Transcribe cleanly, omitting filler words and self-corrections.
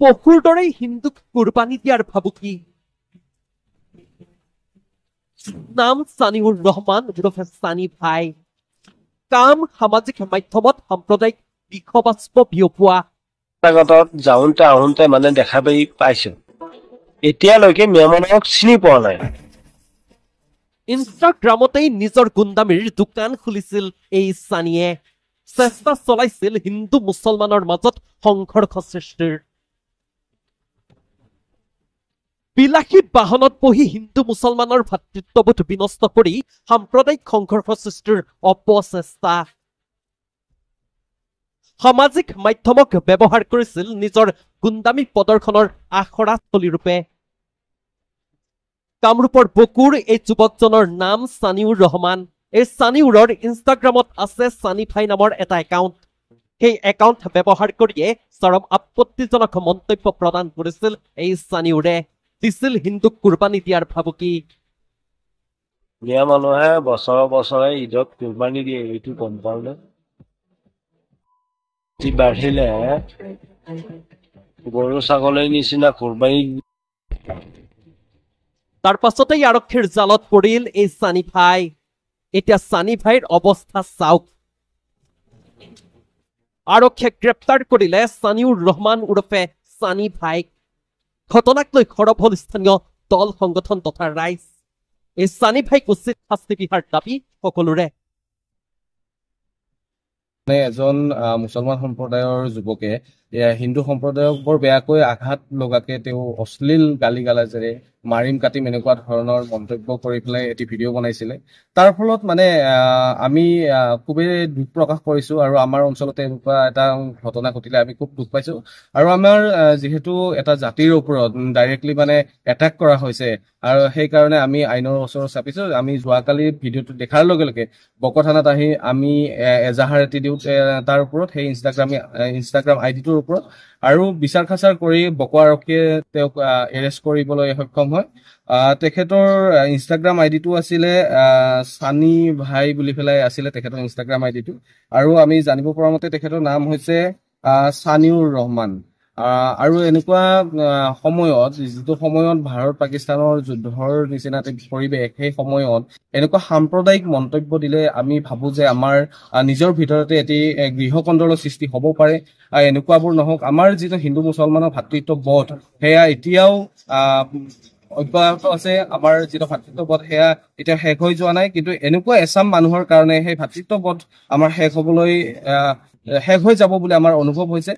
পশুৰ দৰে হিন্দুক কুৰবানী দিয়াৰ ভাবুকি নাম সানিউৰ ৰহমান ওৰফে সানি ভাই কাম সামাজিক মাধ্যমত সাম্প্ৰদায়িক বিষবাষ্প বিয়পোৱা আগতত যাওঁতে আহোঁতে মানে দেখা পাইছো এতিয়ালৈকে মেমনক চিনি পোৱা নাই ইনষ্টাগ্ৰামতেই নিজৰ গুণ্ডামীৰ দোকান খুলিছিল এই সানিয়ে চেষ্টা চলাইছিল হিন্দু মুছলমানৰ মাজত সংঘৰ্ষ সৃষ্টিৰ বিলাসী বাহনত বহি হিন্দু মুছলমানৰ ভাতৃত্ববোধ বিনষ্ট কৰি সাম্প্ৰদায়িক সংঘৰ্ষ সৃষ্টিৰ অপচেষ্টা সামাজিক মাধ্যমক ব্যৱহাৰ কৰিছিল নিজৰ গুণ্ডামী প্ৰদৰ্শনৰ আখৰাস্থলীৰূপে কামৰূপৰ বকুৰ এই যুৱকজনৰ নাম সানিউৰ ৰহমান এই সানিউৰৰ ইনষ্টাগ্ৰামত আছে সানি ভাই নামৰ এটা একাউণ্ট সেই একাউণ্ট ব্যৱহাৰ কৰিয়ে চৰম আপত্তিজনক মন্তব্য প্ৰদান কৰিছিল এই সানিউৰে দিছিল হিন্দুক কুৰবানী দিয়াৰ ভাবুকি মিয়া মানুহে বছৰে ঈদত কুৰবানী দিয়ে এইটো গম পাওঁনে বাঢ়িলে গৰু ছাগলীৰ নিচিনা কুৰবানী তাৰ পাছতেই আৰক্ষীৰ জালত পৰিল এই সানি ভাই এতিয়া সানি ভাইৰ অৱস্থা চাওক আৰক্ষীয়ে গ্ৰেপ্তাৰ কৰিলে সানিউৰ ৰহমান ওৰফে সানি ভাইক ঘটনাক লৈ সৰব হল স্থানীয় দল সংগঠন তথা ৰাইজ এই সানি ভাইক উচিত শাস্তি বিহাৰ দাবী সকলোৰে এজন মুছলমান সম্প্ৰদায়ৰ যুৱকে হিন্দু সম্প্ৰদায়ক বৰ বেয়াকৈ আঘাত লগাকে তেওঁ অশ্লীল গালি গালাজেৰে মাৰিম কাটিম এনেকুৱা ধৰণৰ মন্তব্য কৰি পেলাই এটি ভিডিঅ' বনাইছিলে তাৰ ফলত মানে আমি খুবেই দুখ প্ৰকাশ কৰিছো আৰু আমাৰ অঞ্চলতে এনেকুৱা এটা ঘটনা ঘটিলে আমি খুব দুখ পাইছো আৰু আমাৰ যিহেতু এটা জাতিৰ ওপৰত ডাইৰেক্টলি মানে এটাক কৰা হৈছে আৰু সেইকাৰণে আমি আইনৰ ওচৰত চাপিছো আমি যোৱাকালি ভিডিঅ'টো দেখাৰ লগে লগে বক থানাত আহি আমি এজাহাৰ এটি দিওঁ তাৰ ওপৰত সেই ইনষ্টাগ্ৰাম আইডিটোৰ ওপৰত আৰু বিচাৰ খাচাৰ কৰি বক আৰক্ষীয়ে তেওঁক এৰেষ্ট কৰিবলৈ সক্ষম হয় তেখেতৰ ইনষ্টাগ্ৰাম আইডিটো আছিলে সানি ভাই বুলি পেলাই আছিলে তেখেতৰ ইনষ্টাগ্ৰাম আইডিটো আৰু আমি জানিব পৰা মতে তেখেতৰ নাম হৈছে সানিউৰ ৰহমান আৰু এনেকুৱা সময়ত যিটো সময়ত ভাৰত পাকিস্তানৰ যুদ্ধৰ নিচিনা পৰিৱেশ সেই সময়ত এনেকুৱা সাম্প্ৰদায়িক মন্তব্য দিলে আমি ভাবো যে আমাৰ নিজৰ ভিতৰতে এটি গৃহকন্দলৰ সৃষ্টি হ'ব পাৰে এনেকুৱাবোৰ নহওক আমাৰ যিটো হিন্দু মুছলমানৰ ভাতৃত্ববোধ সেয়া এতিয়াও অব্যাহত আছে আমাৰ যিটো ভাতৃত্ববোধ সেয়া এতিয়া শেষ হৈ যোৱা নাই কিন্তু এনেকুৱা এচাম মানুহৰ কাৰণে সেই ভাতৃত্ববোধ আমাৰ শেষ হৈ যাব বুলি আমাৰ অনুভৱ হৈছে